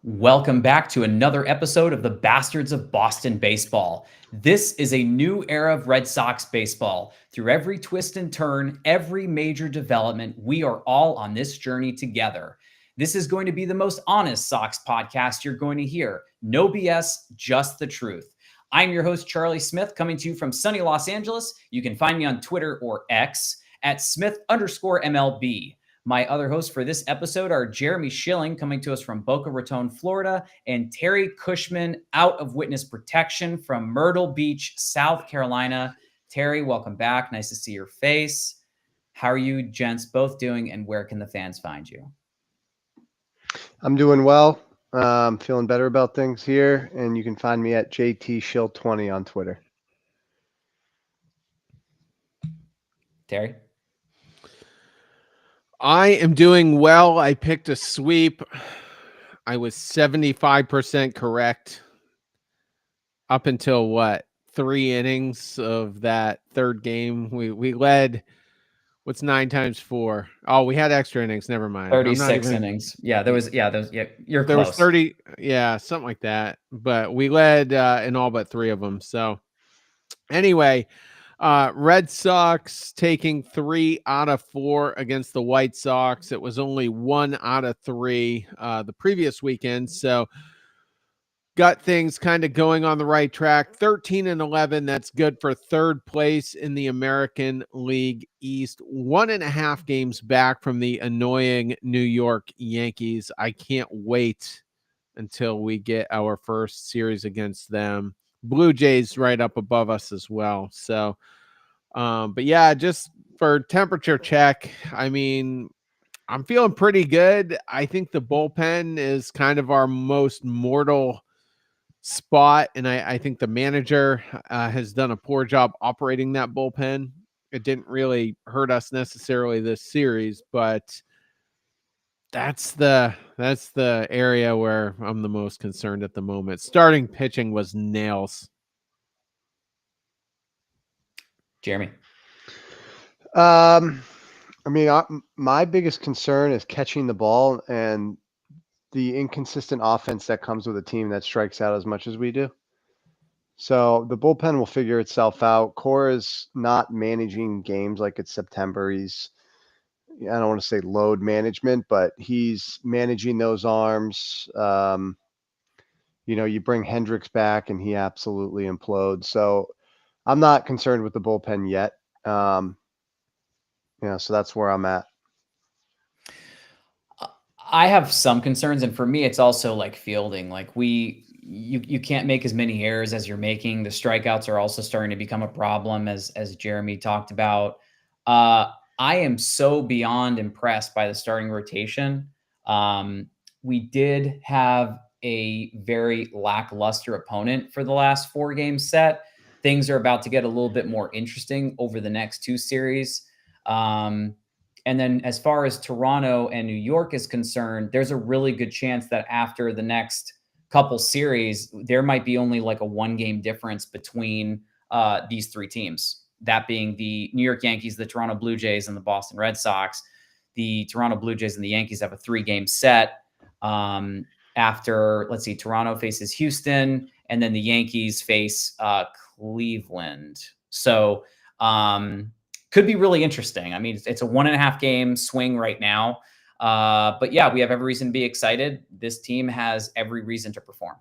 Welcome back to another episode of the Bastards of Boston Baseball. This is a new era of Red Sox baseball. Through every twist and turn, every major development, we are all on this journey together. This is going to be the most honest Sox podcast you're going to hear. No BS, just the truth. I'm your host, Charlie Smith, coming to you from sunny Los Angeles. You can find me on Twitter or X at Smith_MLB. My other hosts for this episode are Jeremy Schilling, coming to us from Boca Raton, Florida, and Terry Cushman, out of witness protection from Myrtle Beach, South Carolina. Terry, welcome back. Nice to see your face. How are you gents both doing, and where can the fans find you? I'm doing well. Feeling better about things here, and you can find me at JTShill20 on Twitter. Terry? I am doing well. I picked a sweep. I was 75% correct up until what? 3 innings of that third game. We led. What's 9 times 4? Oh, we had extra innings. Never mind. 36 innings. Yeah, you're there close. Was 30. Yeah, something like that. But we led in all but 3 of them. So anyway, Red Sox taking 3 out of 4 against the White Sox. It was only 1 out of 3 the previous weekend. So got things kind of going on the right track. 13-11. That's good for third place in the American League East. 1.5 games back from the annoying New York Yankees. I can't wait until we get our first series against them. Blue Jays right up above us as well. So, but yeah, just for temperature check, I mean, I'm feeling pretty good. I think the bullpen is kind of our most mortal spot, and I think the manager has done a poor job operating that bullpen. It didn't really hurt us necessarily this series, but that's the area where I'm the most concerned at the moment. Starting pitching was nails. Jeremy? My biggest concern is catching the ball and the inconsistent offense that comes with a team that strikes out as much as we do. So the bullpen will figure itself out. Cora's not managing games like it's September. I don't want to say load management, but he's managing those arms. You bring Hendricks back and he absolutely implodes. So I'm not concerned with the bullpen yet. So that's where I'm at. I have some concerns, and for me, it's also like fielding. Like you can't make as many errors as you're making. The strikeouts are also starting to become a problem, as Jeremy talked about. I am so beyond impressed by the starting rotation. We did have a very lackluster opponent for the last 4 game set. Things are about to get a little bit more interesting over the next 2 series. And then as far as Toronto and New York is concerned, there's a really good chance that after the next couple series, there might be only like a 1 game difference between these 3 teams. That being the New York Yankees, the Toronto Blue Jays, and the Boston Red Sox. The Toronto Blue Jays and the Yankees have a 3 game set after, let's see, Toronto faces Houston, and then the Yankees face Cleveland. So, could be really interesting. I mean, it's a 1.5 game swing right now. But yeah, we have every reason to be excited. This team has every reason to perform.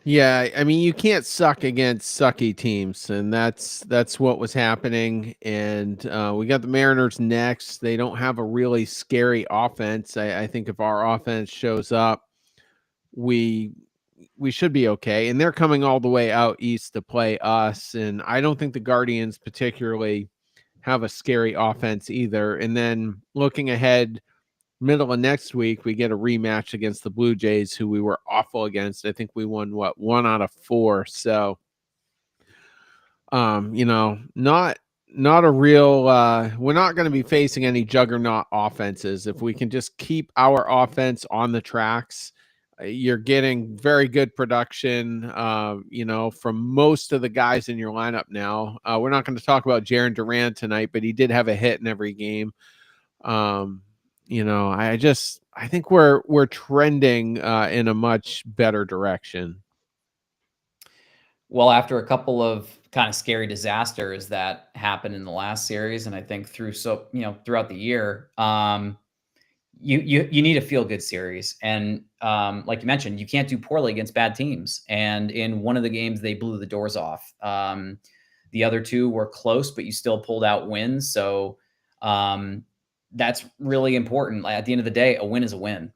Yeah, I mean, you can't suck against sucky teams, and that's what was happening. And we got the Mariners next. They don't have a really scary offense. I think if our offense shows up, we should be okay. And they're coming all the way out east to play us. And I don't think the Guardians particularly have a scary offense either. And then looking ahead, middle of next week, we get a rematch against the Blue Jays, who we were awful against. I think we won 1 out of 4. So, not a real, we're not going to be facing any juggernaut offenses. If we can just keep our offense on the tracks, you're getting very good production, from most of the guys in your lineup now. We're not going to talk about Jarren Duran tonight, but he did have a hit in every game. I think we're trending in a much better direction. Well, after a couple of kind of scary disasters that happened in the last series, and I think throughout the year, you need a feel good series, and like you mentioned, you can't do poorly against bad teams. And in one of the games, they blew the doors off. The other two were close, but you still pulled out wins. So that's really important. At the end of the day, a win is a win.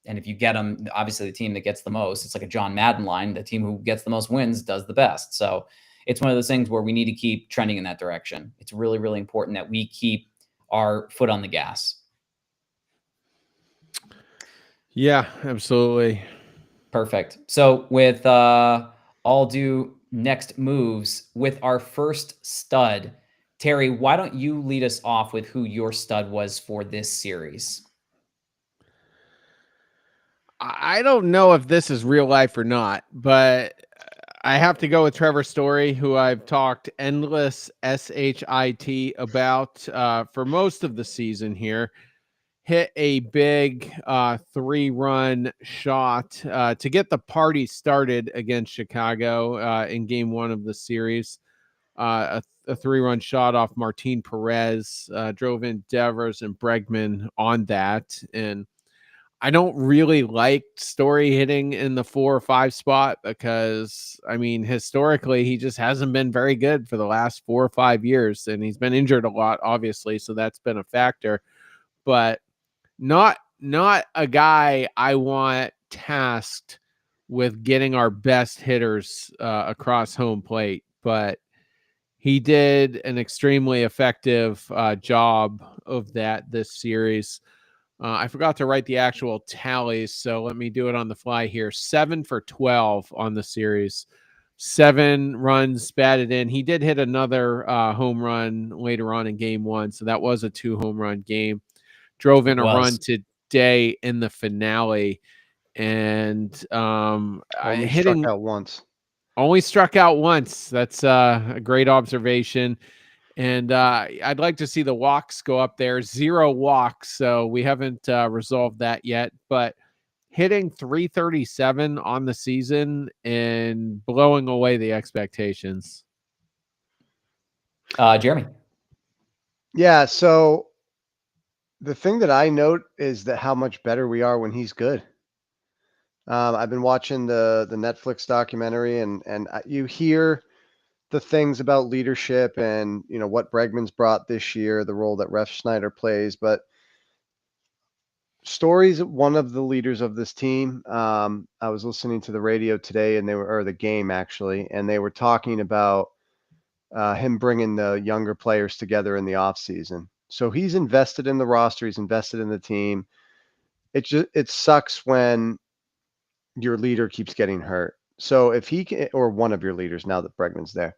And if you get them, obviously the team that gets the most, it's like a John Madden line. The team who gets the most wins does the best. So it's one of those things where we need to keep trending in that direction. It's really, really important that we keep our foot on the gas. Yeah, absolutely. Perfect. So with all due next moves, with our first stud, Terry, why don't you lead us off with who your stud was for this series? I don't know if this is real life or not, but I have to go with Trevor Story, who I've talked endless shit about for most of the season here. Hit a big 3-run shot to get the party started against Chicago in game 1 of the series. A 3-run shot off Martin Perez, drove in Devers and Bregman on that. And I don't really like Story hitting in the 4 or 5 spot because, I mean, historically, he just hasn't been very good for the last 4 or 5 years. And he's been injured a lot, obviously. So that's been a factor. But not a guy I want tasked with getting our best hitters across home plate, but he did an extremely effective job of that this series. I forgot to write the actual tallies, so let me do it on the fly here. 7 for 12 on the series. 7 runs batted in. He did hit another home run later on in game 1, so that was a 2 home run game. Drove in It a run was. today in the finale, and Only struck out once. Only struck out once. That's a great observation. And I'd like to see the walks go up there. 0 walks, so we haven't resolved that yet. But hitting 337 on the season and blowing away the expectations. Jeremy. Yeah, so the thing that I note is that how much better we are when he's good. I've been watching the Netflix documentary, and you hear the things about leadership and what Bregman's brought this year, the role that Ref Schneider plays, but Story's one of the leaders of this team. I was listening to the radio today, and or the game actually, and they were talking about him bringing the younger players together in the offseason. So he's invested in the roster. He's invested in the team. It sucks when your leader keeps getting hurt. So if he can, or one of your leaders, now that Bregman's there,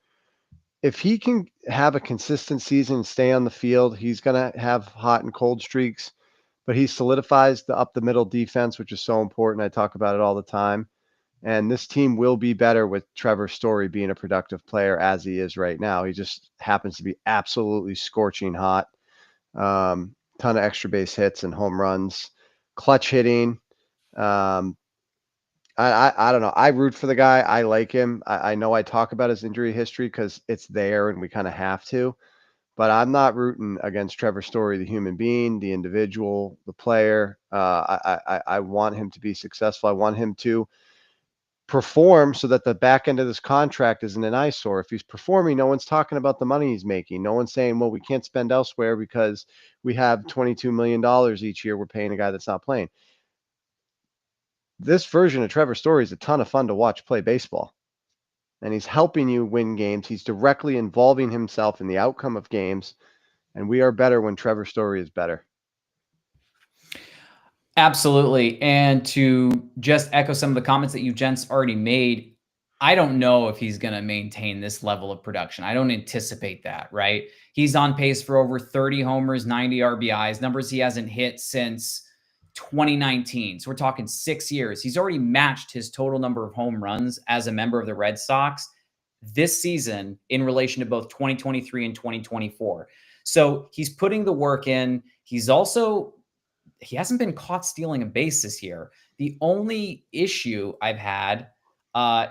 if he can have a consistent season and stay on the field, he's going to have hot and cold streaks, but he solidifies the up the middle defense, which is so important. I talk about it all the time. And this team will be better with Trevor Story being a productive player as he is right now. He just happens to be absolutely scorching hot. Ton of extra base hits and home runs, clutch hitting. I don't know. I root for the guy. I like him. I know I talk about his injury history because it's there and we kind of have to, but I'm not rooting against Trevor Story, the human being, the individual, the player. I want him to be successful. I want him to perform so that the back end of this contract isn't an eyesore. If he's performing, no one's talking about the money he's making. No one's saying, well, we can't spend elsewhere because we have $22 million each year we're paying a guy that's not playing. This version of Trevor Story is a ton of fun to watch play baseball. And he's helping you win games. He's directly involving himself in the outcome of games. And we are better when Trevor Story is better. Absolutely. And to just echo some of the comments that you gents already made, I don't know if he's going to maintain this level of production. I don't anticipate that, right? He's on pace for over 30 homers, 90 RBIs, numbers he hasn't hit since 2019. So we're talking 6 years. He's already matched his total number of home runs as a member of the Red Sox this season in relation to both 2023 and 2024. So he's putting the work in. He's also he hasn't been caught stealing a base this year. The only issue I've had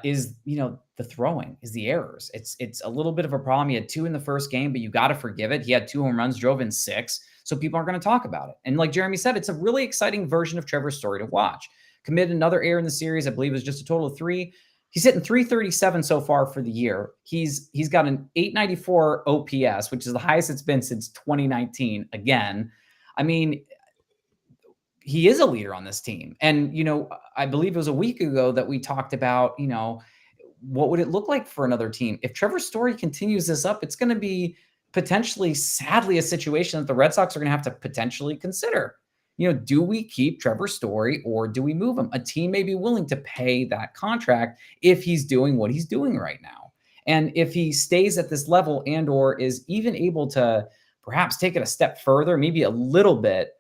is, the throwing, is the errors. It's a little bit of a problem. He had 2 in the first game, but you got to forgive it. He had 2 home runs, drove in 6, so people aren't going to talk about it. And like Jeremy said, it's a really exciting version of Trevor's Story to watch. Committed another error in the series. I believe it was just a total of 3. He's hitting 337 so far for the year. He's got an 894 OPS, which is the highest it's been since 2019. Again, I mean, he is a leader on this team. And, I believe it was a week ago that we talked about, what would it look like for another team? If Trevor Story continues this up, it's going to be potentially, sadly, a situation that the Red Sox are going to have to potentially consider. Do we keep Trevor Story or do we move him? A team may be willing to pay that contract if he's doing what he's doing right now. And if he stays at this level and or is even able to perhaps take it a step further, maybe a little bit,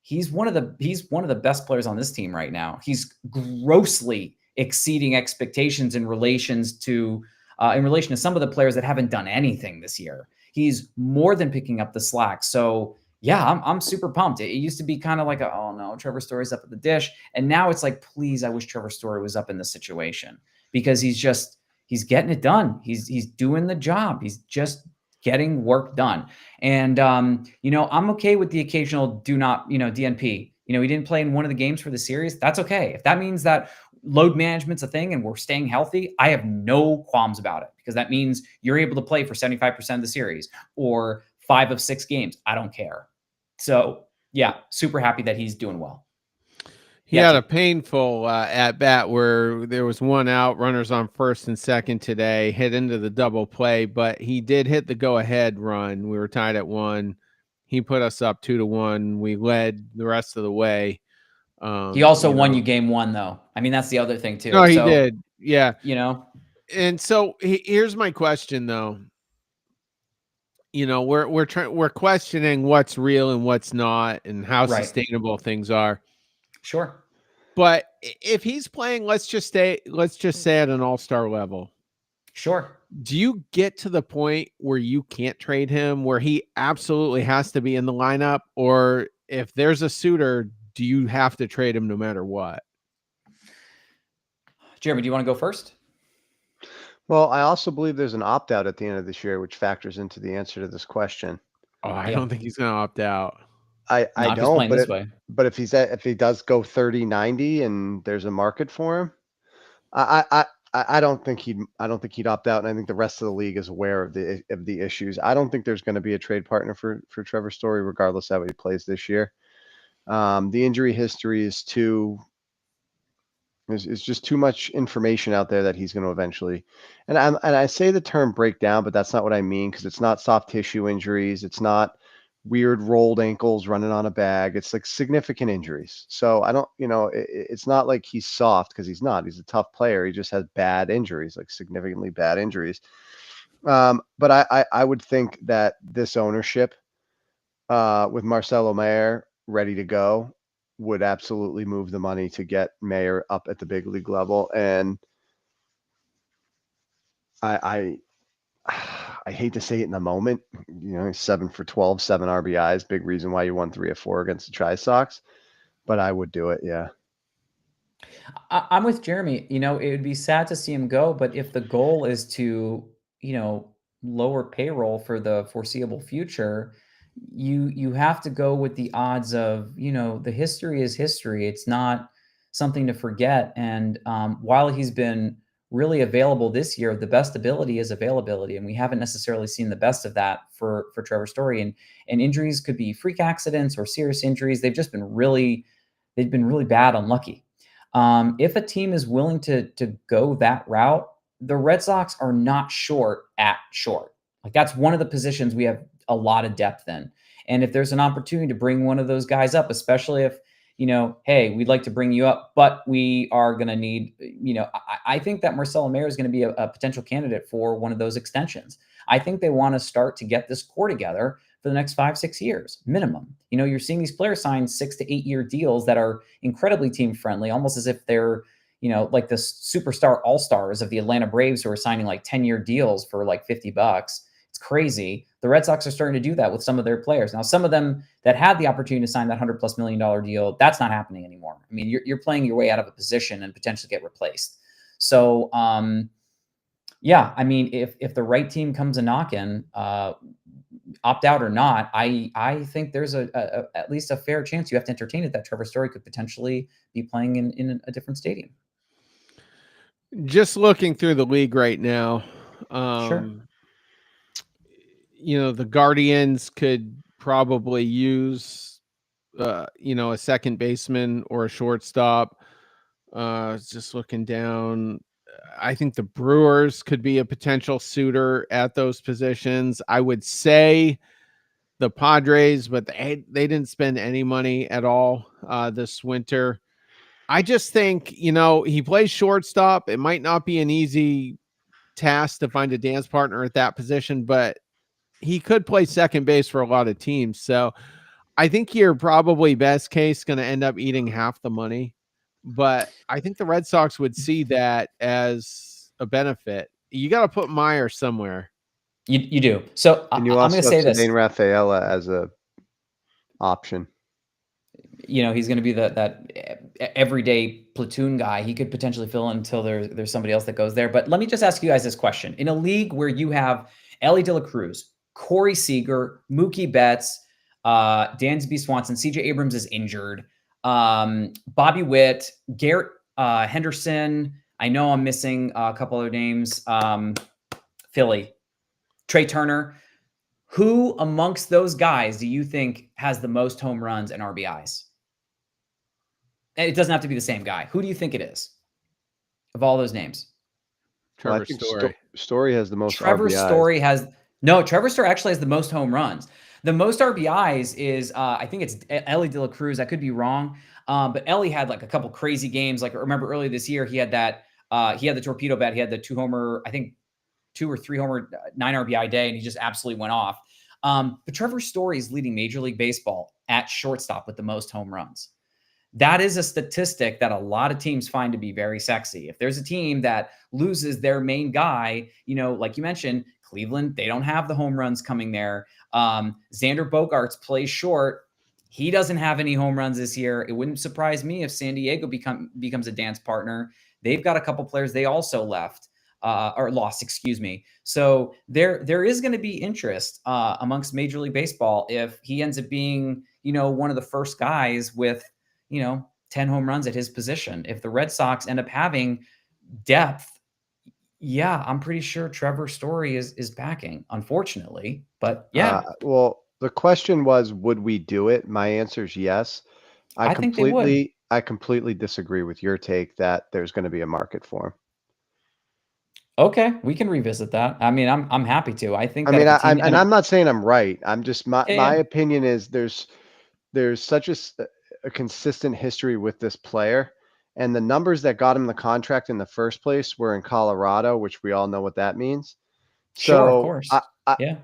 he's one of the best players on this team right now. He's grossly exceeding expectations in relation to some of the players that haven't done anything this year. He's more than picking up the slack. So yeah, I'm super pumped. It used to be kind of like oh no, Trevor Story's up at the dish, and now it's like, please, I wish Trevor Story was up in this situation, because he's getting it done. He's doing the job. He's just getting work done. And, I'm okay with the occasional DNP. He didn't play in one of the games for the series. That's okay. If that means that load management's a thing and we're staying healthy, I have no qualms about it, because that means you're able to play for 75% of the series or 5 of 6 games. I don't care. So yeah, super happy that he's doing well. He had a painful at bat where there was 1 out, runners on first and second today, hit into the double play, but he did hit the go ahead run. We were tied at 1. He put us up 2-1. We led the rest of the way. He also won you game 1, though. I mean, that's the other thing too. No, he did. Yeah. And so here's my question, though. We're questioning what's real and what's not, and how sustainable things are. Sure. But if he's playing, let's just say at an all-star level. Sure. Do you get to the point where you can't trade him, where he absolutely has to be in the lineup? Or if there's a suitor, do you have to trade him no matter what? Jeremy, do you want to go first? Well, I also believe there's an opt-out at the end of this year, which factors into the answer to this question. Oh, I don't think he's going to opt out. I don't, but if he does go 30-90 and there's a market for him, I don't think he'd opt out, and I think the rest of the league is aware of the issues. I don't think there's going to be a trade partner for Trevor Story, regardless of how he plays this year. The injury history is There's just too much information out there that he's going to eventually, and I say the term breakdown, but that's not what I mean, because it's not soft tissue injuries. It's not weird rolled ankles running on a bag. It's like significant injuries. So I don't, it's not like he's soft, because he's not. He's a tough player. He just has bad injuries, like significantly bad injuries. But I would think that this ownership, with Marcelo Mayer ready to go, would absolutely move the money to get Mayer up at the big league level. And I hate to say it in the moment, 7 for 12, 7 RBIs, big reason why you won 3 of 4 against the Tri Sox, but I would do it. Yeah. I'm with Jeremy. It would be sad to see him go, but if the goal is to, lower payroll for the foreseeable future, you have to go with the odds of, the history is history. It's not something to forget. And while he's been really available this year, the best ability is availability, and we haven't necessarily seen the best of that for Trevor Story. And injuries could be freak accidents or serious injuries. They've been really bad, unlucky. If a team is willing to go that route, the Red Sox are not short at short. Like, that's one of the positions we have a lot of depth in. And if there's an opportunity to bring one of those guys up, especially if, hey, we'd like to bring you up, but we are going to need, I think that Marcelo Mayer is going to be a potential candidate for one of those extensions. I think they want to start to get this core together for the next 5-6 years minimum. You're seeing these players sign 6 to 8 year deals that are incredibly team friendly, almost as if they're, like the superstar all-stars of the Atlanta Braves who are signing like 10-year deals for like $50. It's It's crazy. The Red Sox are starting to do that with some of their players. Now, some of them that had the opportunity to sign that $100+ million deal, that's not happening anymore. I mean, you're playing your way out of a position and potentially get replaced. So, yeah, I mean, if the right team comes a knocking, opt out or not, I think there's at least a fair chance you have to entertain it that Trevor Story could potentially be playing in a different stadium. Just looking through the league right now, Sure. The Guardians could probably use, a second baseman or a shortstop. Just looking down, I think the Brewers could be a potential suitor at those positions. I would say the Padres, but they didn't spend any money at all this winter. I just think, he plays shortstop. It might not be an easy task to find a dance partner at that position, but he could play second base for a lot of teams. So I think you're probably best case going to end up eating half the money, but I think the Red Sox would see that as a benefit. You got to put Meyer somewhere. You do. So And you I'm going also to have say this. Cedane Rafaela as a option. He's going to be that everyday platoon guy. He could potentially fill in until there's somebody else that goes there. But let me just ask you guys this question. In a league where you have Ellie De La Cruz, Corey Seager, Mookie Betts, Dansby Swanson, CJ Abrams is injured, Bobby Witt, Garrett Henderson. I know I'm missing a couple other names. Philly, Trey Turner. Who amongst those guys do you think has the most home runs and RBIs? And it doesn't have to be the same guy. Who do you think it is of all those names? Trevor I think Story. Story has the most Trevor RBIs. Story Trevor Story actually has the most home runs. The most RBIs is, I think it's Ellie De La Cruz. I could be wrong. But Ellie had like a couple crazy games. Like remember earlier this year, he had the torpedo bat. He had the 2 or 3 homer, 9 RBI day, and he just absolutely went off. But Trevor Story is leading Major League Baseball at shortstop with the most home runs. That is a statistic that a lot of teams find to be very sexy. If there's a team that loses their main guy, like you mentioned, Cleveland, they don't have the home runs coming there. Xander Bogaerts plays short. He doesn't have any home runs this year. It wouldn't surprise me if San Diego becomes a dance partner. They've got a couple players they also left. Or lost, excuse me. So there is going to be interest amongst Major League Baseball if he ends up being, one of the first guys with, 10 home runs at his position. If the Red Sox end up having depth, yeah, I'm pretty sure Trevor Story is backing, unfortunately. But yeah. Well, the question was, would we do it? My answer is yes. I think they would. I completely disagree with your take that there's going to be a market for him. Okay, we can revisit that. I mean, I'm happy to. I think. I'm not saying I'm right. I'm just my opinion is there's such a consistent history with this player, and the numbers that got him the contract in the first place were in Colorado, which we all know what that means. Sure, of course. Yeah.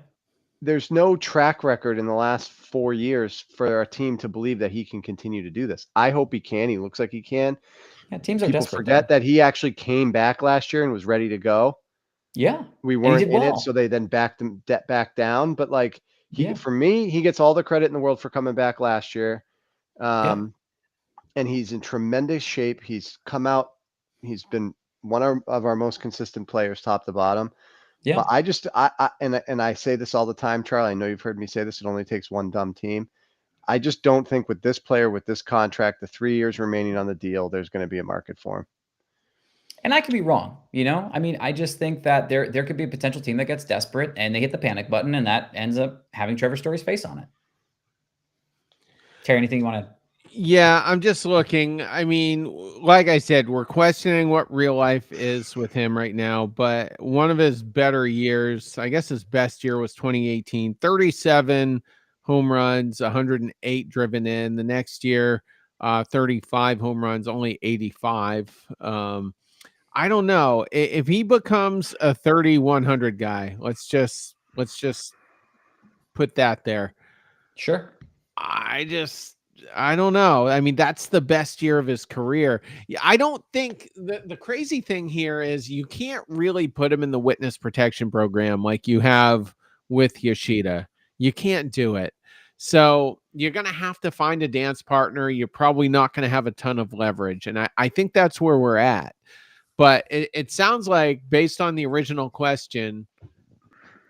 There's no track record in the last 4 years for a team to believe that he can continue to do this. I hope he can. He looks like he can. Yeah, teams are People desperate. Forget that he actually came back last year and was ready to go. Yeah, we weren't in it, so they then backed him back down. But like for me, he gets all the credit in the world for coming back last year. And he's in tremendous shape. He's come out. He's been one of our most consistent players, top to bottom. Yeah. But I say this all the time, Charlie. I know you've heard me say this. It only takes one dumb team. I just don't think with this player, with this contract, the 3 years remaining on the deal, there's going to be a market for him. And I could be wrong, I mean, I just think that there could be a potential team that gets desperate and they hit the panic button and that ends up having Trevor Story's face on it. Terry, anything you want to? Yeah, I'm just looking. I mean, like I said, we're questioning what real life is with him right now, but one of his better years, I guess his best year was 2018, 37 home runs, 108 driven in. The next year, 35 home runs, only 85. I don't know if he becomes a 3,100 guy. Let's just put that there. Sure. I don't know. I mean, that's the best year of his career. I don't think the crazy thing here is you can't really put him in the witness protection program like you have with Yoshida. You can't do it. So you're going to have to find a dance partner. You're probably not going to have a ton of leverage. And I think that's where we're at. But it sounds like, based on the original question,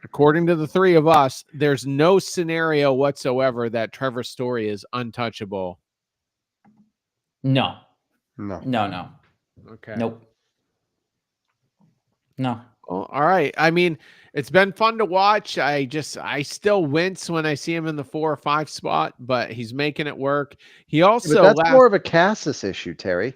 according to the three of us, there's no scenario whatsoever that Trevor Story is untouchable. No. No. No. Okay. Nope. No. Well, all right. I mean, it's been fun to watch. I still wince when I see him in the 4 or 5 spot, but he's making it work. He But also that's more of a Cassis issue, Terry.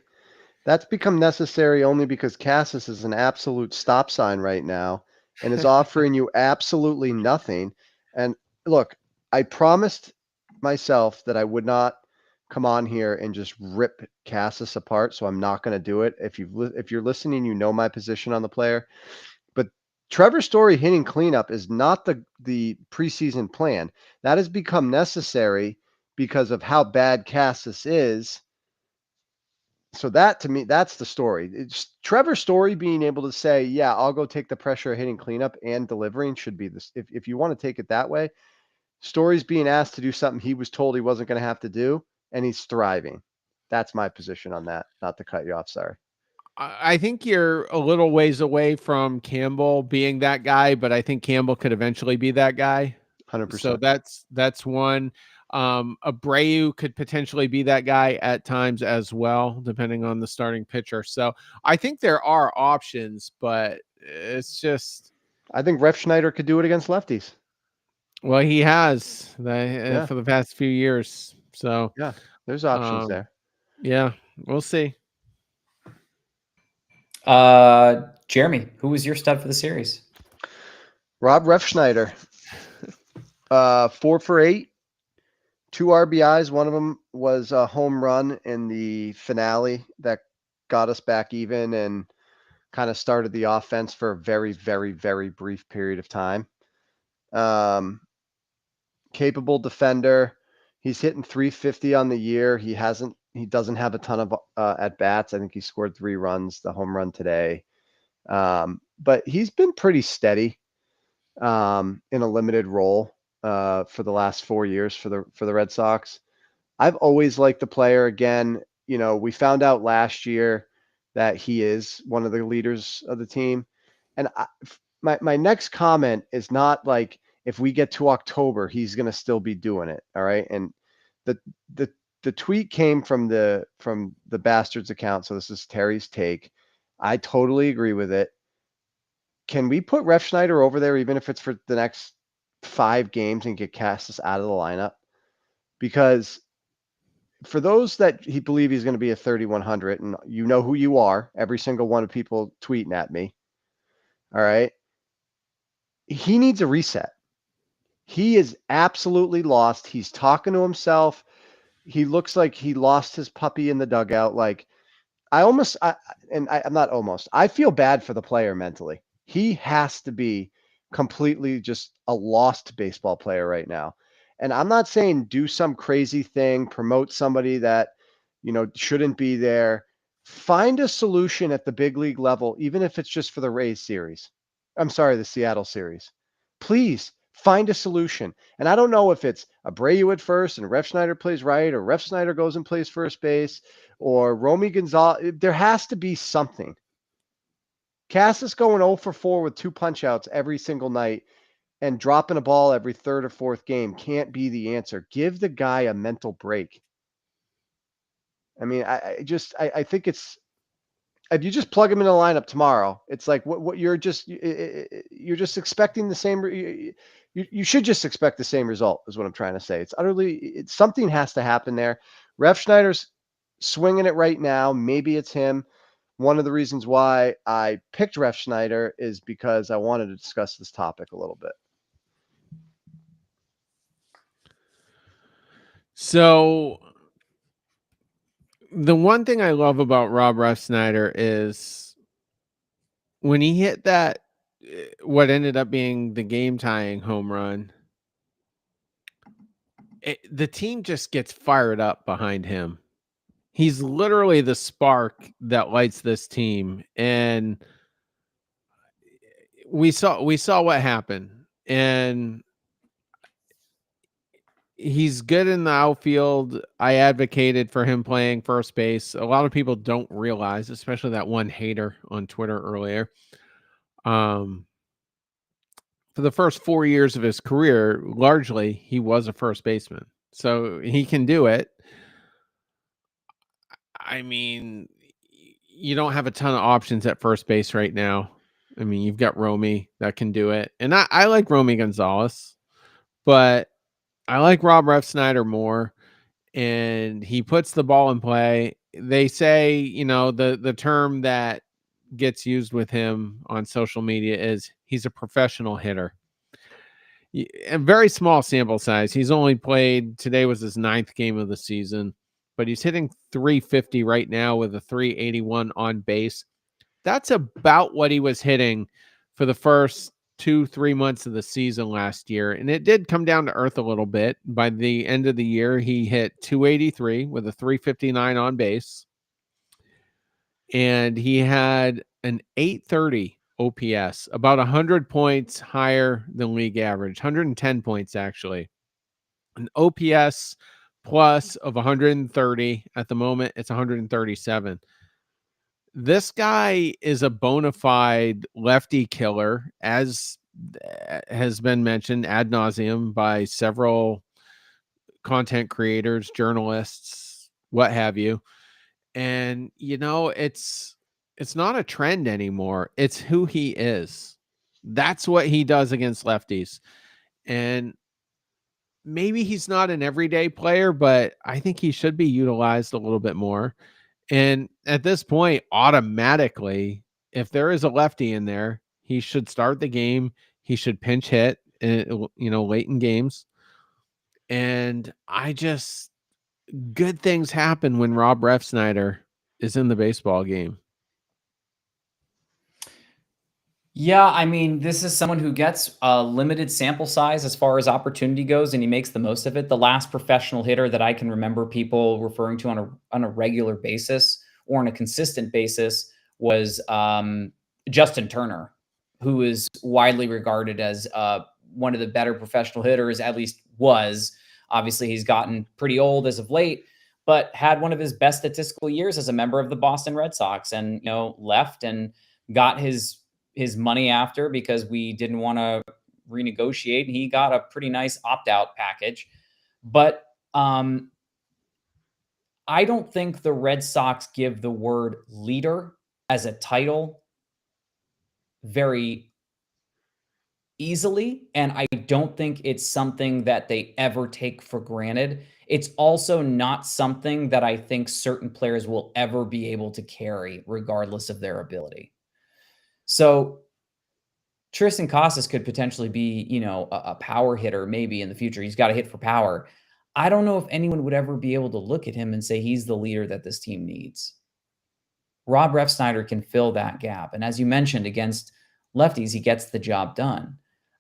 That's become necessary only because Cassis is an absolute stop sign right now and is offering you absolutely nothing. And look, I promised myself that I would not come on here and just rip Cassis apart, so I'm not going to do it. If you're listening, you know my position on the player. But Trevor Story hitting cleanup is not the preseason plan. That has become necessary because of how bad Cassis is. So that, to me, that's the story. It's Trevor Story being able to say, yeah, I'll go take the pressure of hitting cleanup and delivering should be this. If you want to take it that way, Story's being asked to do something he was told he wasn't going to have to do, and he's thriving. That's my position on that. Not to cut you off. Sorry. I think you're a little ways away from Campbell being that guy, but I think Campbell could eventually be that guy. 100%. So that's one. Abreu could potentially be that guy at times as well, depending on the starting pitcher. So I think there are options, but it's just, I think Ref Schneider could do it against lefties. well, he has for the past few years. So yeah, there's options there. Yeah, we'll see. Jeremy, who was your stud for the series? Rob Refschneider. 4 for 8, 2 RBIs. One of them was a home run in the finale that got us back even and kind of started the offense for a very, very, very brief period of time. Capable defender. He's hitting 350 on the year. He doesn't have a ton of at bats. I think he scored 3 runs, the home run today. But he's been pretty steady in a limited role for the last 4 years for the Red Sox. I've always liked the player. Again, we found out last year that he is one of the leaders of the team. And my next comment is not like, if we get to October, he's going to still be doing it. All right. And the tweet came from the Bastards account. So this is Terry's take. I totally agree with it. Can we put Ref Schneider over there, even if it's for the next 5 games, and get Cassis out of the lineup? Because for those that he believe he's going to be a 3,100, and you know who you are, every single one of people tweeting at me. All right. He needs a reset. He is absolutely lost. He's talking to himself. He looks like he lost his puppy in the dugout. Like, I'm not almost. I feel bad for the player mentally. He has to be completely just a lost baseball player right now. And I'm not saying do some crazy thing, promote somebody that, shouldn't be there. Find a solution at the big league level, even if it's just for the Rays series. I'm sorry, the Seattle series. Please find a solution. And I don't know if it's Abreu at first and Ref Schneider plays right, or Ref Schneider goes and plays first base, or Romy Gonzalez. There has to be something. Cassis going 0 for 4 with 2 punch outs every single night and dropping a ball every 3rd or 4th game can't be the answer. Give the guy a mental break. I mean, I think it's, if you just plug him in the lineup tomorrow, it's like what you're just expecting the same. You should just expect the same result, is what I'm trying to say. It's something has to happen there. Ref Schneider's swinging it right now. Maybe it's him. One of the reasons why I picked Ref Schneider is because I wanted to discuss this topic a little bit. So the one thing I love about Rob Refschneider is when he hit that, what ended up being the game-tying home run, the team just gets fired up behind him. He's literally the spark that lights this team, and we saw what happened. and he's good in the outfield. I advocated for him playing first base. A lot of people don't realize, especially that one hater on Twitter earlier. For the first 4 years of his career, largely he was a first baseman, so he can do it. I mean, you don't have a ton of options at first base right now. I mean, you've got Romy that can do it, and I like Romy Gonzalez, but I like Rob Refsnyder more, and he puts the ball in play. They say, you know, the term that gets used with him on social media is he's a professional hitter. A very small sample size. He's only played, today was his 9th game of the season, but he's hitting 350 right now with a 381 on base. That's about what he was hitting for the first 2-3 months of the season last year. And it did come down to earth a little bit. By the end of the year, he hit 283 with a 359 on base. And he had an 830 OPS, about 100 points higher than league average, 110 points actually. An OPS plus of 130. At the moment, it's 137. This guy is a bona fide lefty killer, as has been mentioned ad nauseum by several content creators, journalists, what have you. And you know, it's not a trend anymore. It's who he is. That's what he does against lefties. And maybe he's not an everyday player, but I think he should be utilized a little bit more. And at this point, automatically, if there is a lefty in there, he should start the game. He should pinch hit, late in games. And good things happen when Rob Refsnyder is in the baseball game. Yeah, I mean, this is someone who gets a limited sample size as far as opportunity goes, and he makes the most of it. The last professional hitter that I can remember people referring to on a regular basis or on a consistent basis was Justin Turner, who is widely regarded as one of the better professional hitters, at least was. Obviously, he's gotten pretty old as of late, but had one of his best statistical years as a member of the Boston Red Sox, and left and got his money after because we didn't want to renegotiate, and he got a pretty nice opt-out package. But I don't think the Red Sox give the word leader as a title very easily, and I don't think it's something that they ever take for granted. It's also not something that I think certain players will ever be able to carry regardless of their ability. So Tristan Casas could potentially be, a power hitter maybe in the future. He's got to hit for power. I don't know if anyone would ever be able to look at him and say he's the leader that this team needs. Rob Refsnyder can fill that gap. And as you mentioned, against lefties, he gets the job done.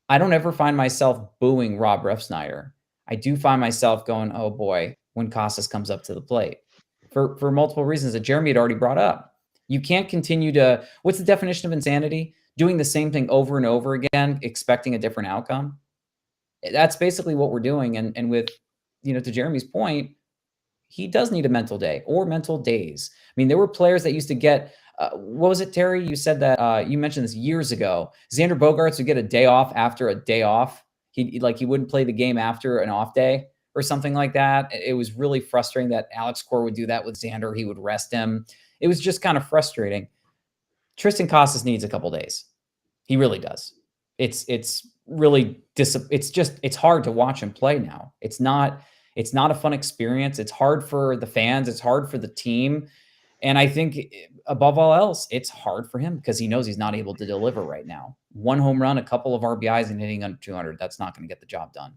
I don't ever find myself booing Rob Refsnyder. I do find myself going, oh boy, when Casas comes up to the plate for multiple reasons that Jeremy had already brought up. You can't continue to, what's the definition of insanity? Doing the same thing over and over again, expecting a different outcome. That's basically what we're doing. And with, to Jeremy's point, he does need a mental day or mental days. I mean, there were players that used to get, what was it, Terry? You said that, you mentioned this years ago. Xander Bogaerts would get a day off after a day off. He wouldn't play the game after an off day or something like that. It was really frustrating that Alex Cora would do that with Xander. He would rest him. It was just kind of frustrating. Tristan Casas needs a couple days. He really does. It's really it's hard to watch him play now. It's not a fun experience. It's hard for the fans. It's hard for the team. And I think above all else, it's hard for him because he knows he's not able to deliver right now. One home run, a couple of RBIs, and hitting under 200. That's not going to get the job done.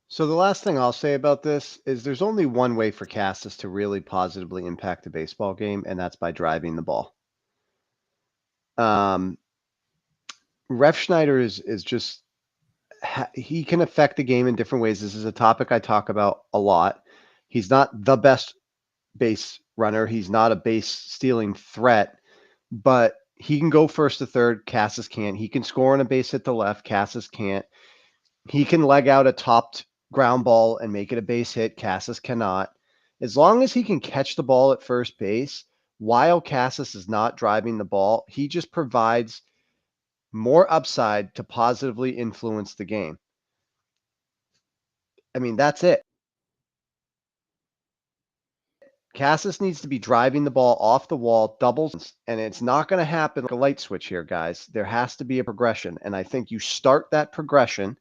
So the last thing I'll say about this is there's only one way for Casas to really positively impact a baseball game, and that's by driving the ball. Refsnyder is just, he can affect the game in different ways. This is a topic I talk about a lot. He's not the best base runner. He's not a base stealing threat, but He can go first to third. Cassis can't. He can score on a base hit to left. Cassis can't. He can leg out a topped ground ball and make it a base hit. Cassis cannot. As long as he can catch the ball at first base, while Cassis is not driving the ball, he just provides more upside to positively influence the game. I mean, that's it. Cassis needs to be driving the ball off the wall, doubles, and it's not going to happen like a light switch here, guys. There has to be a progression, and I think you start that progression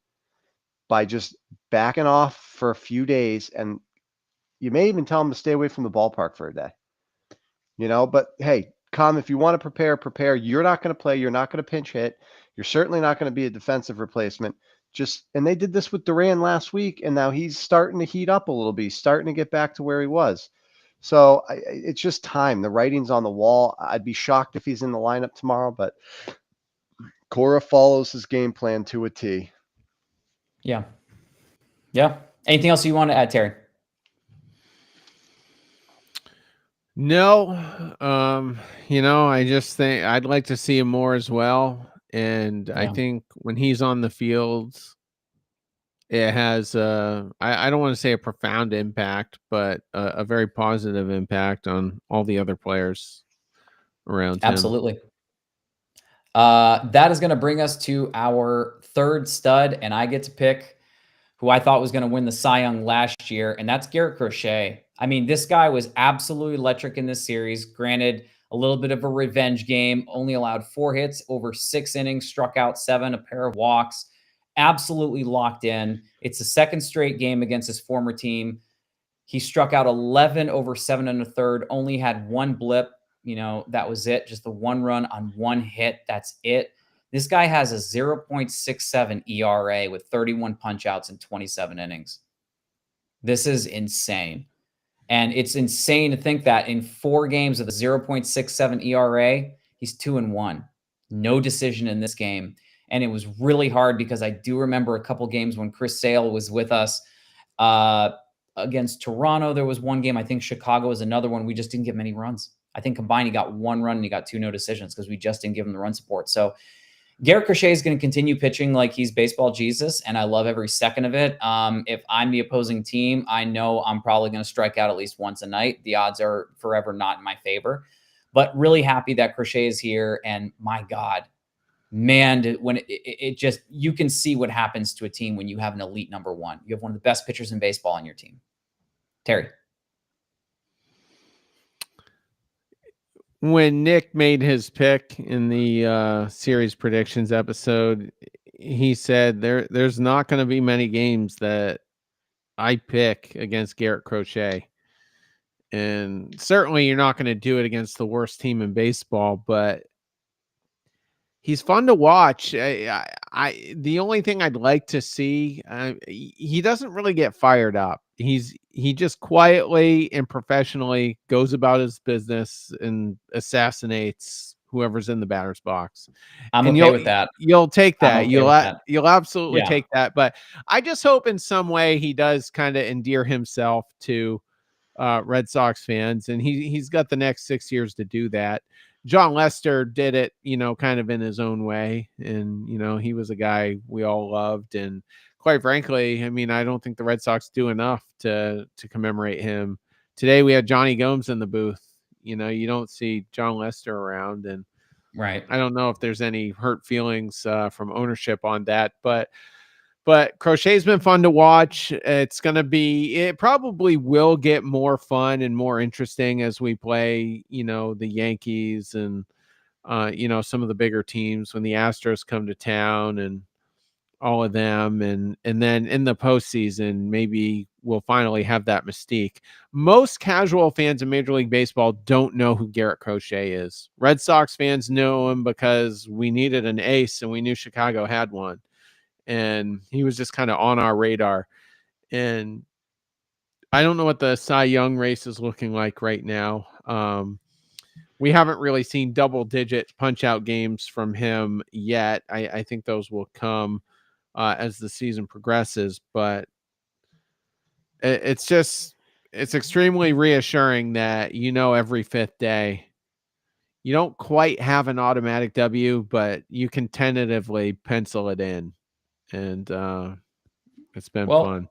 by just backing off for a few days, and you may even tell him to stay away from the ballpark for a day. But hey, if you want to prepare. You're not going to play. You're not going to pinch hit. You're certainly not going to be a defensive replacement. And they did this with Duran last week, and now he's starting to heat up a little bit. He's starting to get back to where he was. So it's just time. The writing's on the wall. I'd be shocked if he's in the lineup tomorrow, but Cora follows his game plan to a T. Yeah. Yeah. Anything else you want to add, Terry? No, I just think I'd like to see him more as well. And I think when he's on the field, it has I don't want to say a profound impact, but a very positive impact on all the other players around him. Absolutely. That is going to bring us to our third stud, and I get to pick who I thought was going to win the Cy Young last year, and that's Garrett Crochet. I mean, this guy was absolutely electric in this series. Granted, a little bit of a revenge game, only allowed 4 hits over 6 innings, struck out 7, a pair of walks, absolutely locked in. It's the second straight game against his former team. He struck out 11 over 7 1/3, only had 1 blip. That was it. Just the 1 run on 1 hit. That's it. This guy has a 0.67 ERA with 31 punch-outs in 27 innings. This is insane. And it's insane to think that in 4 games with a 0.67 ERA, he's 2-1. No decision in this game. And it was really hard because I do remember a couple games when Chris Sale was with us against Toronto. There was one game. I think Chicago was another one. We just didn't get many runs. I think combined, he got 1 run and he got 2 no decisions because we just didn't give him the run support. So Garrett Crochet is going to continue pitching like he's baseball Jesus, and I love every second of it. If I'm the opposing team, I know I'm probably going to strike out at least once a night. The odds are forever not in my favor, but really happy that Crochet is here. And my God, man, when it just, you can see what happens to a team when you have an elite number 1. You have one of the best pitchers in baseball on your team. Terry. When Nick made his pick in the series predictions episode, he said there's not going to be many games that I pick against Garrett Crochet. And certainly you're not going to do it against the worst team in baseball, but he's fun to watch. The only thing I'd like to see, he doesn't really get fired up. He just quietly and professionally goes about his business and assassinates whoever's in the batter's box. I'm okay with that. You'll take that. Okay you'll absolutely take that. But I just hope in some way he does kind of endear himself to Red Sox fans, and he's got the next 6 years to do that. John Lester did it, kind of in his own way. And, he was a guy we all loved. And quite frankly, I mean, I don't think the Red Sox do enough to commemorate him. Today we had Johnny Gomes in the booth. You don't see John Lester around. And right. I don't know if there's any hurt feelings from ownership on that, but Crochet's been fun to watch. It probably will get more fun and more interesting as we play, the Yankees and, some of the bigger teams when the Astros come to town and all of them. And then in the postseason, maybe we'll finally have that mystique. Most casual fans in Major League Baseball don't know who Garrett Crochet is. Red Sox fans know him because we needed an ace and we knew Chicago had one. And he was just kind of on our radar. And I don't know what the Cy Young race is looking like right now. We haven't really seen double-digit punch-out games from him yet. I think those will come as the season progresses. But it's extremely reassuring that every 5th day you don't quite have an automatic W, but you can tentatively pencil it in, and it's been fun.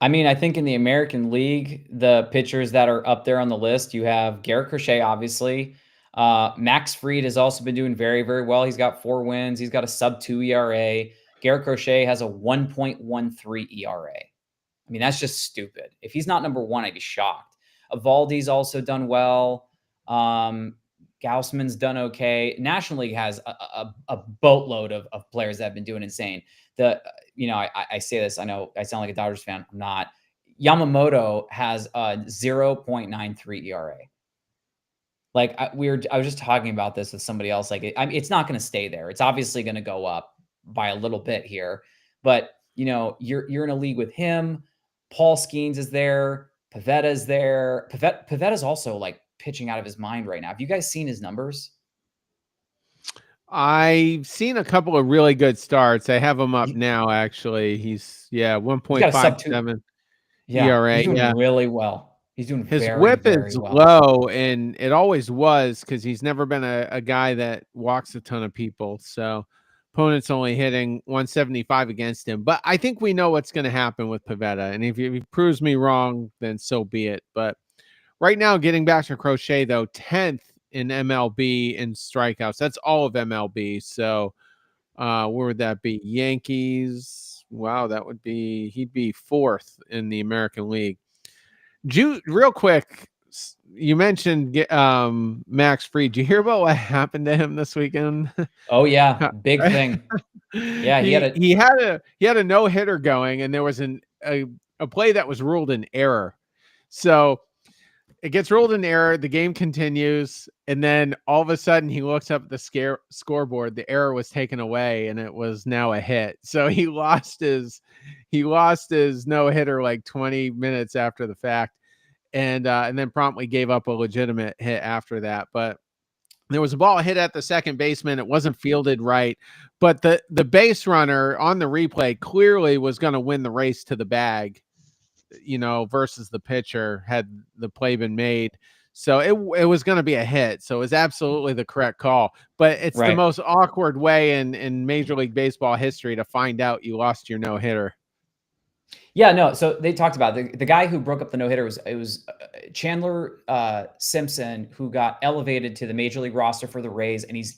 I mean, I think in the American League, the pitchers that are up there on the list, you have Garrett Crochet, obviously. Max Fried has also been doing very, very well. He's got 4 wins. He's got a sub-2 ERA. Garrett Crochet has a 1.13 ERA. I mean, that's just stupid. If he's not number 1, I'd be shocked. Evaldi's also done well. Gaussman's done okay. National League has a boatload of players that have been doing insane. I say this, I know I sound like a Dodgers fan. I'm not. Yamamoto has a 0.93 ERA. Like I was just talking about this with somebody else. Like it's not going to stay there. It's obviously going to go up by a little bit here, but you're in a league with him. Paul Skeens is there. Pivetta is there. Pavetta's also like pitching out of his mind right now. Have you guys seen his numbers? I've seen a couple of really good starts. I have him up now, actually. He's 1.57 ERA. He's doing really well. He's doing his very, whip very is well. low, and it always was because he's never been a guy that walks a ton of people. So opponents only hitting 175 against him. But I think we know what's going to happen with Pivetta. And if he proves me wrong, then so be it. But right now, getting back to Crochet, though, 10th in MLB in strikeouts. That's all of MLB. So where would that be? Yankees. Wow, he'd be 4th in the American League. Real quick, you mentioned Max Fried. Did you hear about what happened to him this weekend? Oh yeah, big thing. Yeah, he had a no-hitter going, and there was a play that was ruled an error. So it gets ruled an error. The game continues, and then all of a sudden he looks up at the scoreboard. The error was taken away, and it was now a hit. So he lost his no-hitter like 20 minutes after the fact, and then promptly gave up a legitimate hit after that. But there was a ball hit at the second baseman. It wasn't fielded right, but the base runner on the replay clearly was going to win the race to the bag, versus the pitcher had the play been made. So it was going to be a hit. So it was absolutely the correct call. But it's the most awkward way in Major League Baseball history to find out you lost your no-hitter. Yeah, no. So they talked about the guy who broke up the no-hitter was Chandler Simpson, who got elevated to the Major League roster for the Rays, and he's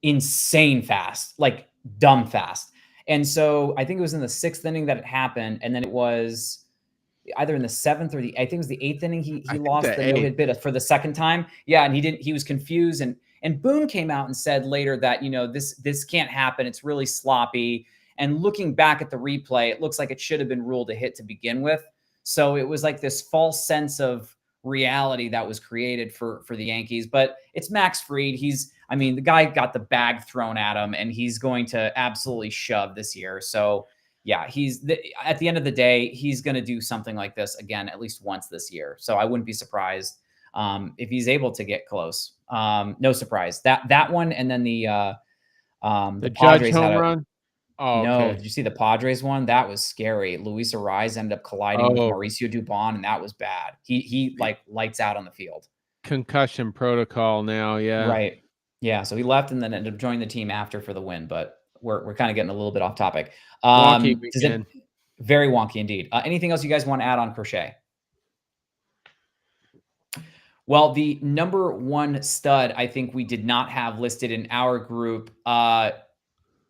insane fast, like dumb fast. And so I think it was in the 6th inning that it happened, and then it was either in the 7th or I think it was the 8th inning he lost the no-hit bid for the second time. Yeah, and he was confused, and Boone came out and said later that this can't happen. It's really sloppy. And looking back at the replay, it looks like it should have been ruled a hit to begin with. So it was like this false sense of reality that was created for the Yankees. But it's Max Fried. The guy got the bag thrown at him, and he's going to absolutely shove this year. So yeah, at the end of the day, he's going to do something like this again at least once this year. So I wouldn't be surprised if he's able to get close. No surprise that one, and then the Padres Judge home run. Oh, no, okay. Did you see the Padres one? That was scary. Luis Ariz ended up colliding with Mauricio Dubon, and that was bad. He like lights out on the field. Concussion protocol now, yeah. Right. Yeah, so he left and then ended up joining the team after for the win, but we're kind of getting a little bit off topic. Wonky weekend. Very wonky indeed. Anything else you guys want to add on Crochet? Well, the number 1 stud I think we did not have listed in our group,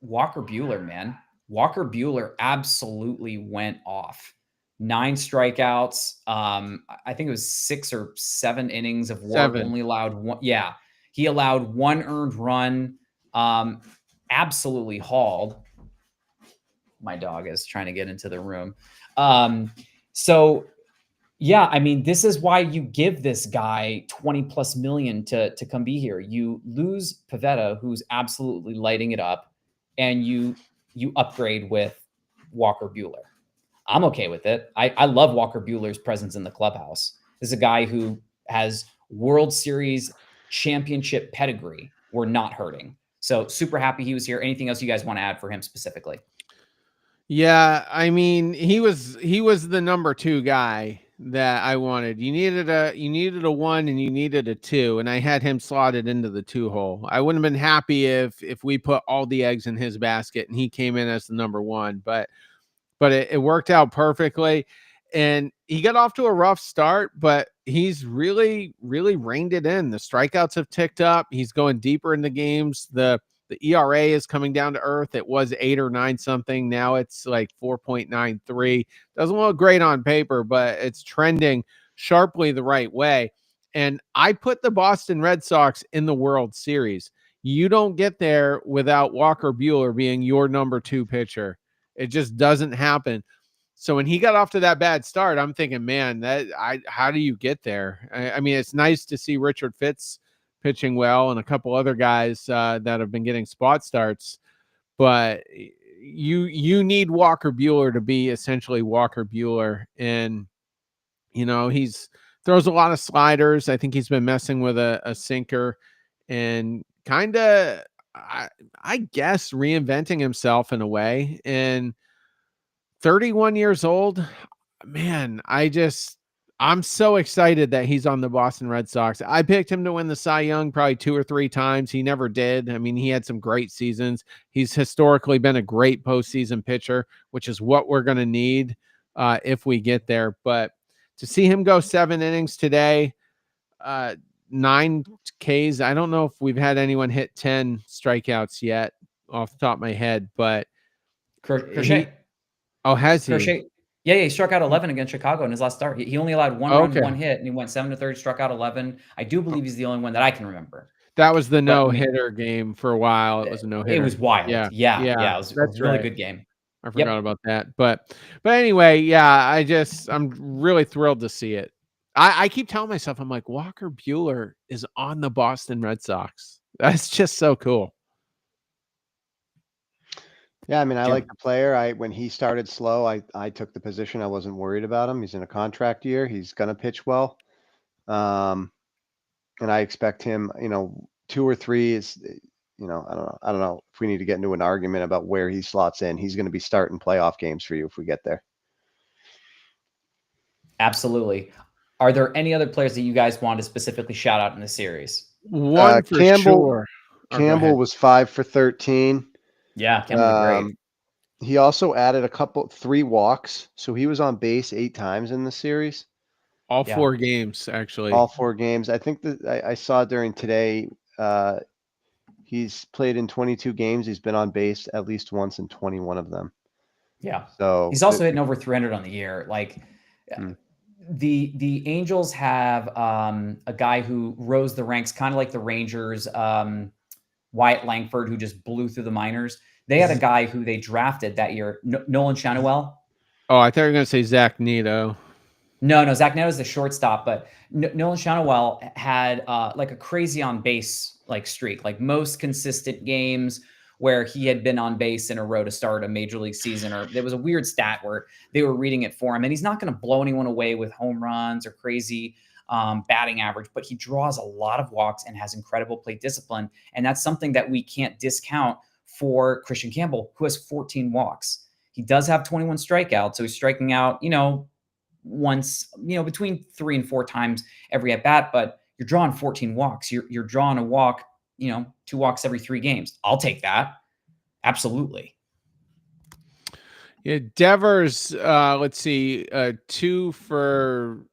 Walker Buehler, man. Walker Buehler absolutely went off. 9 strikeouts. I think it was 6 or 7 innings of work. 7. Only allowed 1. Yeah. He allowed 1 earned run. Absolutely hauled. My dog is trying to get into the room. So yeah, this is why you give this guy 20 plus million to come be here. You lose Pivetta, who's absolutely lighting it up, and you upgrade with Walker Buehler. I'm okay with it. I love Walker Buehler's presence in the clubhouse. This is a guy who has World Series championship pedigree. We're not hurting. So super happy he was here. Anything else you guys want to add for him specifically? Yeah, he was the number 2 guy. that I wanted. You needed a 1 and you needed a 2, and I had him slotted into the 2 hole. I wouldn't have been happy if we put all the eggs in his basket and he came in as the number 1, but it worked out perfectly. And he got off to a rough start, but he's really, really reined it in. The strikeouts have ticked up. He's going deeper in the games. The ERA is coming down to earth. It was 8 or 9 something. Now it's like 4.93. Doesn't look great on paper, but it's trending sharply the right way. And I put the Boston Red Sox in the World Series. You don't get there without Walker Buehler being your number 2 pitcher. It just doesn't happen. So when he got off to that bad start, I'm thinking, man, how do you get there? I mean, it's nice to see Richard Fitz pitching well and a couple other guys that have been getting spot starts, but you need Walker Buehler to be essentially Walker Buehler. And he's throws a lot of sliders. I think he's been messing with a sinker and kind of I guess reinventing himself in a way. And 31 years old, man, I'm so excited that he's on the Boston Red Sox. I picked him to win the Cy Young probably 2 or 3 times. He never did. I mean, he had some great seasons. He's historically been a great postseason pitcher, which is what we're going to need if we get there. But to see him go 7 innings today, 9 Ks, I don't know if we've had anyone hit 10 strikeouts yet off the top of my head, but Crochet. Has he? Crochet. Yeah, he struck out 11 against Chicago in his last start. He only allowed 1 run, 1 hit, and he went 7 1/3, struck out 11. I do believe he's the only one that I can remember. That was the no-hitter game for a while. It was a no-hitter. It was wild. Yeah. It was a really good game. I forgot about that. But anyway, yeah, I'm really thrilled to see it. I keep telling myself, I'm like, Walker Buehler is on the Boston Red Sox. That's just so cool. Yeah, I mean, I like the player. When he started slow, I took the position. I wasn't worried about him. He's in a contract year. He's going to pitch well. And I expect him, 2 or 3 is, I don't know if we need to get into an argument about where he slots in. He's going to be starting playoff games for you if we get there. Absolutely. Are there any other players that you guys want to specifically shout out in the series? One for sure. Campbell was 5 for 13. Yeah, Campbell was great. He also added 3 walks, so he was on base 8 times in the series. All 4 games, actually. All 4 games. I think that I saw during today, he's played in 22 games. He's been on base at least once in 21 of them. Yeah. So he's also hitting over 300 on the year. Like the Angels have a guy who rose the ranks, kind of like the Rangers, Wyatt Langford, who just blew through the minors. They had a guy who they drafted that year, Nolan Schanuel. Oh, I thought you were going to say Zach Neto. No, Zach Neto is the shortstop, but Nolan Schanuel had like a crazy on base like streak, like most consistent games where he had been on base in a row to start a major league season. Or there was a weird stat where they were reading it for him, and he's not going to blow anyone away with home runs or crazy batting average, but he draws a lot of walks and has incredible plate discipline. And that's something that we can't discount for Christian Campbell, who has 14 walks. He does have 21 strikeouts. So he's striking out, once, between 3 and 4 times every at bat, but you're drawing 14 walks. You're drawing a walk, 2 walks every 3 games. I'll take that. Absolutely. Yeah. Devers, let's see, 2 for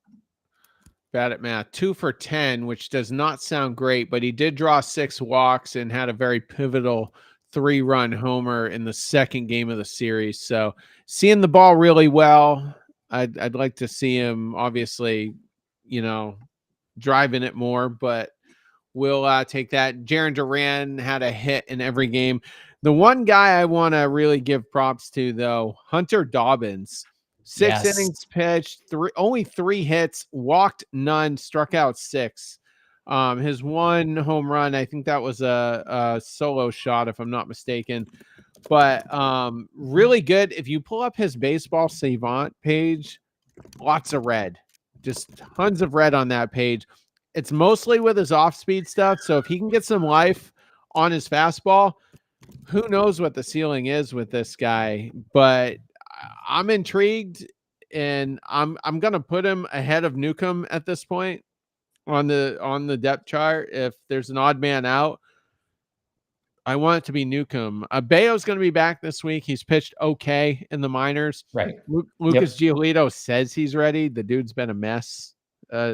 bad at math, 2 for 10, which does not sound great, but he did draw 6 walks and had a very pivotal 3-run homer in the second game of the series. So seeing the ball really well. I'd like to see him obviously, driving it more, but we'll take that. Jarren Duran had a hit in every game. The one guy I want to really give props to, though, Hunter Dobbins. 6 innings pitched, only 3 hits, walked none, struck out 6. His 1 home run, I think that was a solo shot, if I'm not mistaken. But really good. If you pull up his baseball savant page, lots of red, just tons of red on that page. It's mostly with his off-speed stuff. So if he can get some life on his fastball, who knows what the ceiling is with this guy. But I'm intrigued. and I'm gonna put him ahead of Newcomb at this point on the depth chart. If there's an odd man out, I want it to be Newcomb. Bayo's going to be back this week. He's pitched okay in the minors. Right. Lucas Yep. Giolito says he's ready. The dude's been a mess,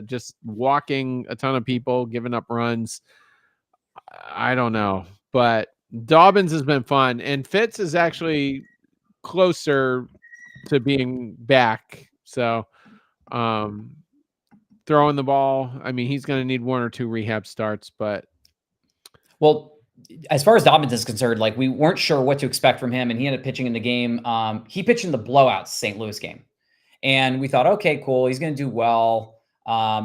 just walking a ton of people, giving up runs. I don't know, but Dobbins has been fun, and Fitz is actually closer to being back. So, throwing the ball, I mean, he's going to need 1 or 2 rehab starts, but Well, as far as Dobbins is concerned, like we weren't sure what to expect from him, and he ended up pitching in the game. He pitched in the blowout St. Louis game, and we thought, okay, cool, he's going to do well.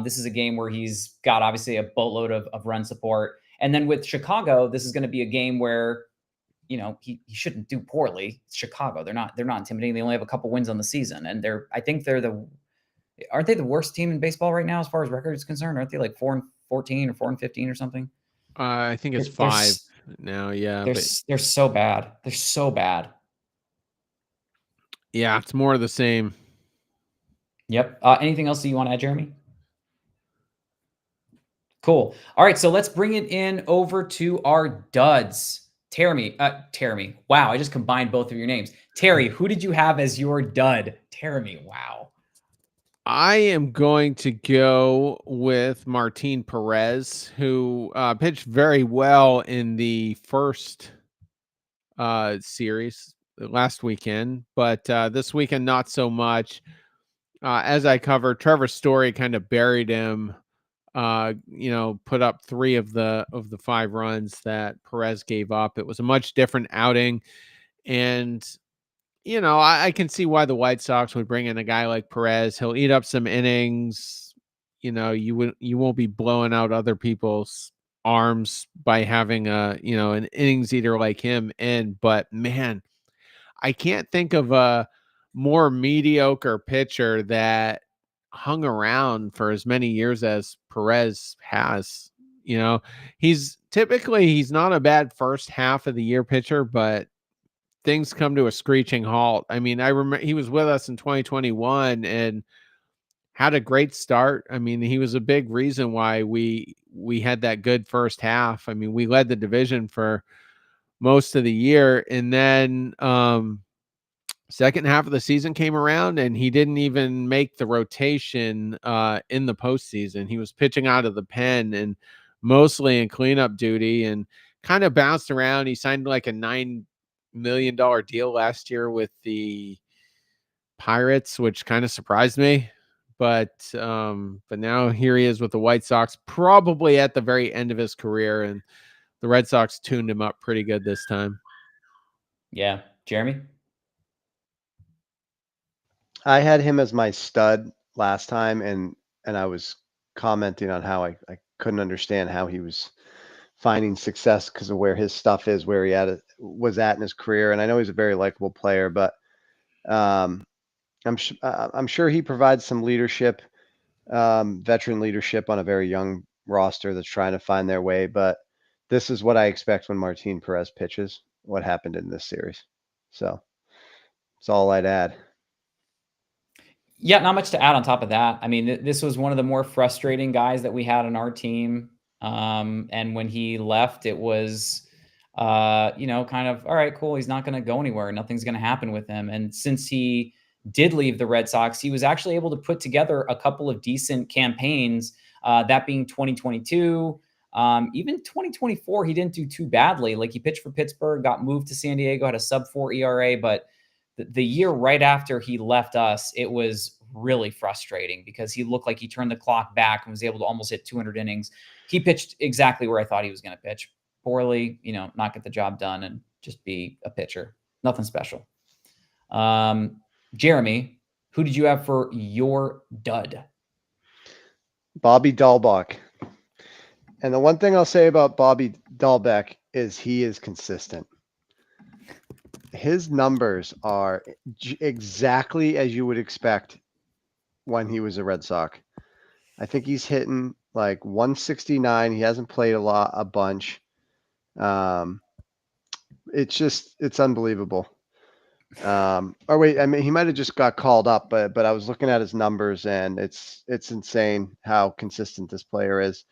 This is a game where he's got obviously a boatload of run support, and then with Chicago, this is going to be a game where he shouldn't do poorly. It's Chicago. They're not intimidating. They only have a couple wins on the season, and I think aren't they the worst team in baseball right now as far as record is concerned? Aren't they like 4-14 or 4-15 or something? I think it's They're 5 now. Yeah, they're so bad. They're so bad. yeah, it's more of the same. Yep. Anything else that you want to add, Jeremy? Cool. All right, so let's bring it in over to our duds. Terry. Wow, I just combined both of your names. Terry, who did you have as your dud? Terry. Wow. I am going to go with Martin Perez, who pitched very well in the first series last weekend, but this weekend not so much. As I covered, Trevor Story kind of buried him. Put up 3 of the 5 runs that Perez gave up. It was a much different outing, and I can see why the White Sox would bring in a guy like Perez. He'll eat up some innings. You won't be blowing out other people's arms by having an innings eater like him in. But man, I can't think of a more mediocre pitcher that hung around for as many years as Perez has. He's not a bad first half of the year pitcher, but things come to a screeching halt. I mean, I remember he was with us in 2021 and had a great start. I mean, he was a big reason why we had that good first half. I mean, we led the division for most of the year, and then second half of the season came around and he didn't even make the rotation in the postseason. He was pitching out of the pen and mostly in cleanup duty and kind of bounced around. He signed like a $9 million deal last year with the Pirates, which kind of surprised me. But now here he is with the White Sox, probably at the very end of his career, and the Red Sox tuned him up pretty good this time. Yeah. Jeremy? I had him as my stud last time, and I was commenting on how I couldn't understand how he was finding success because of where his stuff is, where he was at in his career. And I know he's a very likable player, but I'm sure he provides some leadership, veteran leadership on a very young roster that's trying to find their way. But this is what I expect when Martin Perez pitches, what happened in this series. So that's all I'd add. Yeah, not much to add on top of that. I mean, this was one of the more frustrating guys that we had on our team. And when he left, it was, kind of, all right, cool. He's not going to go anywhere. Nothing's going to happen with him. And since he did leave the Red Sox, he was actually able to put together a couple of decent campaigns, that being 2022. Even 2024, he didn't do too badly. Like he pitched for Pittsburgh, got moved to San Diego, had a sub-4 ERA, but the year right after he left us, it was really frustrating because he looked like he turned the clock back and was able to almost hit 200 innings. He pitched exactly where I thought he was going to pitch. Poorly, not get the job done and just be a pitcher. Nothing special. Jeremy, who did you have for your dud? Bobby Dahlbeck. And the one thing I'll say about Bobby Dahlbeck is he is consistent. His numbers are exactly as you would expect when he was a Red Sox. I think he's hitting like 169. He hasn't played a bunch. It's unbelievable. Or wait, I mean, he might have just got called up, but I was looking at his numbers, and it's insane how consistent this player is.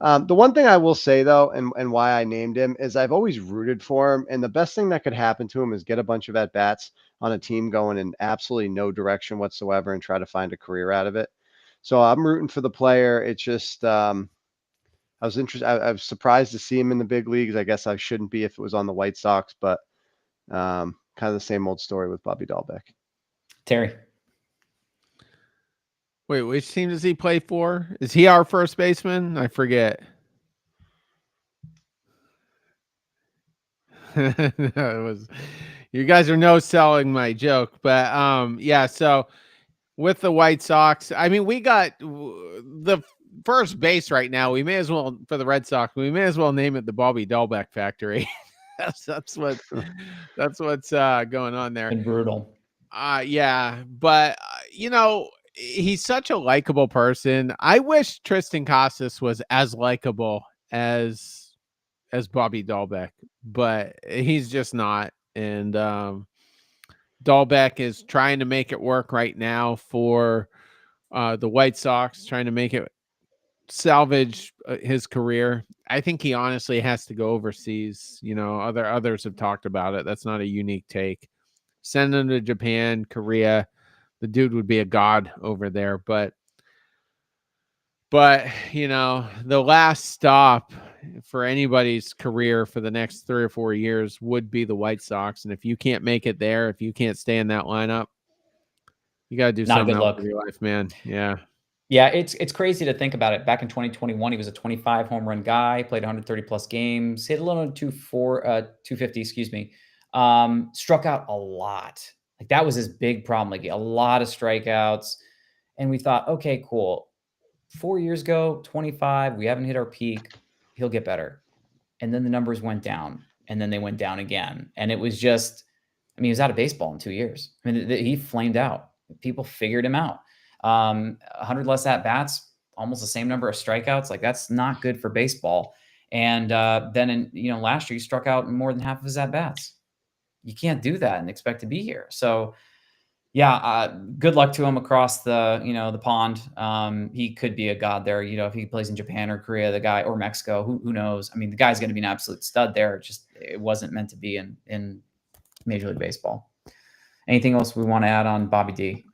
The one thing I will say though, and why I named him is I've always rooted for him, and the best thing that could happen to him is get a bunch of at bats on a team going in absolutely no direction whatsoever and try to find a career out of it. So I'm rooting for the player. It's just I was interested. I was surprised to see him in the big leagues. I guess I shouldn't be if it was on the White Sox, but kind of the same old story with Bobby Dahlbeck. Terry. Wait, which team does he play for? Is he our first baseman? I forget. It was, you guys are no selling my joke, but yeah. So with the White Sox, I mean, we got the first base right now. We may as well, for the Red Sox, we may as well name it the Bobby Dahlbeck Factory. that's what's going on there. And brutal. Yeah, but he's such a likable person. I wish Tristan Casas was as likable as Bobby Dahlbeck, but he's just not. And Dahlbeck is trying to make it work right now for the White Sox, trying to make it salvage his career. I think he honestly has to go overseas. Others have talked about it. That's not a unique take. Send him to Japan, Korea. The dude would be a god over there. But the last stop for anybody's career for the next 3 or 4 years would be the White Sox. And if you can't make it there, if you can't stay in that lineup, you got to do Not a something good else look. with your life, man. Yeah. Yeah, it's crazy to think about it. Back in 2021, he was a 25 home run guy, played 130 plus games, hit a little 250, excuse me. Struck out a lot. Like that was his big problem. Like a lot of strikeouts. And we thought, okay, cool. 4 years ago, 25, we haven't hit our peak. He'll get better. And then the numbers went down, and then they went down again. And it was just, I mean, he was out of baseball in 2 years. I mean, he flamed out. People figured him out. 100 less at bats, almost the same number of strikeouts. Like that's not good for baseball. And then last year he struck out more than half of his at bats. You can't do that and expect to be here. So yeah, good luck to him across the pond. He could be a god there. If he plays in Japan or Korea, the guy, or Mexico, who knows? I mean, the guy's going to be an absolute stud there. It wasn't meant to be in Major League Baseball. Anything else we want to add on Bobby D?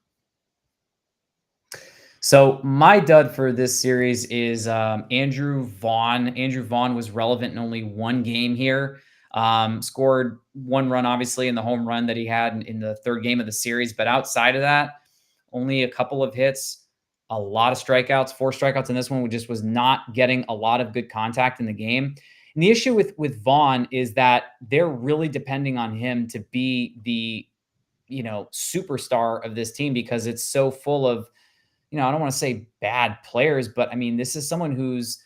So my dud for this series is Andrew Vaughn. Andrew Vaughn was relevant in only one game here. Scored one run, obviously, in the home run that he had in the third game of the series. But outside of that, only a couple of hits, a lot of strikeouts, 4 strikeouts in this one, just was not getting a lot of good contact in the game. And the issue with Vaughn is that they're really depending on him to be the, superstar of this team because it's so full of, I don't want to say bad players, but I mean, this is someone who's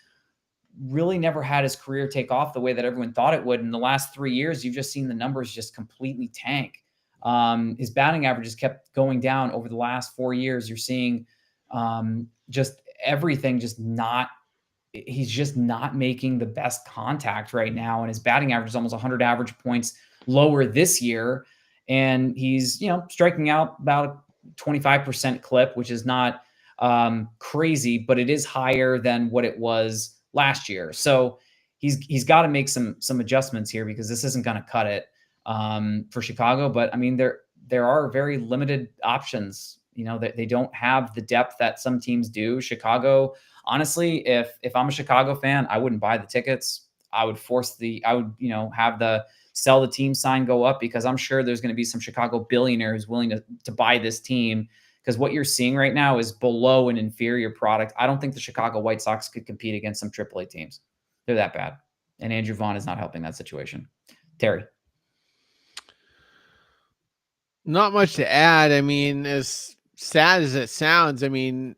really never had his career take off the way that everyone thought it would. In the last 3 years, you've just seen the numbers just completely tank. His batting averages kept going down over the last 4 years. You're seeing just everything he's just not making the best contact right now. And his batting average is almost 100 average points lower this year. And he's, striking out about a 25% clip, which is not crazy, but it is higher than what it was last year. So he's got to make some adjustments here because this isn't going to cut it for Chicago. But I mean, there are very limited options. They don't have the depth that some teams do. Chicago, honestly, if I'm a Chicago fan, I wouldn't buy the tickets. I would have the sell the team sign go up because I'm sure there's going to be some Chicago billionaire who's willing to buy this team. Because what you're seeing right now is below an inferior product. I don't think the Chicago White Sox could compete against some AAA teams. They're that bad. And Andrew Vaughn is not helping that situation. Terry. Not much to add. I mean, as sad as it sounds, I mean,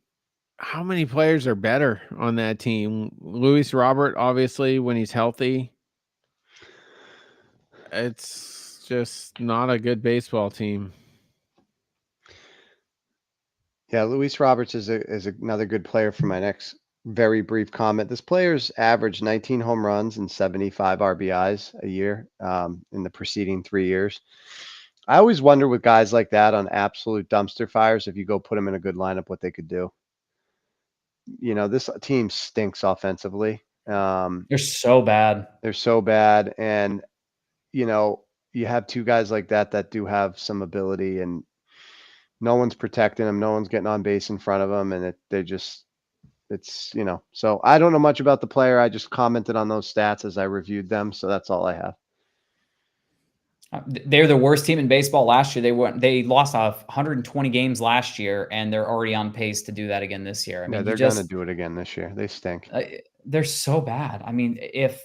how many players are better on that team? Luis Robert, obviously, when he's healthy. It's just not a good baseball team. Yeah, Luis Roberts is another good player for my next very brief comment. This player's averaged 19 home runs and 75 RBIs a year in the preceding 3 years. I always wonder with guys like that on absolute dumpster fires, if you go put them in a good lineup, what they could do. This team stinks offensively. They're so bad. They're so bad. And, you have two guys like that do have some ability, and no one's protecting them. No one's getting on base in front of them. And so I don't know much about the player. I just commented on those stats as I reviewed them. So that's all I have. They're the worst team in baseball last year. They lost 120 games last year, and they're already on pace to do that again this year. I mean, They're going to do it again this year. They stink. They're so bad. I mean, if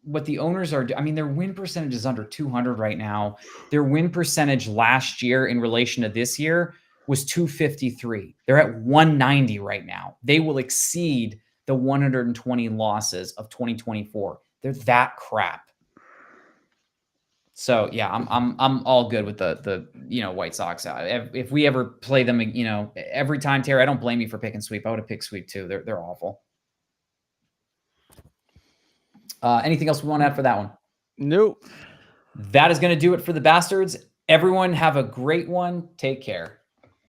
what the owners are, I mean, their win percentage is under 200 right now. Their win percentage last year in relation to this year was 253. They're at 190 right now. They will exceed the 120 losses of 2024. They're that crap. So yeah, I'm all good with the White Sox. If we ever play them, every time, Terry, I don't blame you for picking sweep. I would have picked sweep too. They're awful. Anything else we want to add for that one? Nope. That is going to do it for the Bastards. Everyone have a great one. Take care.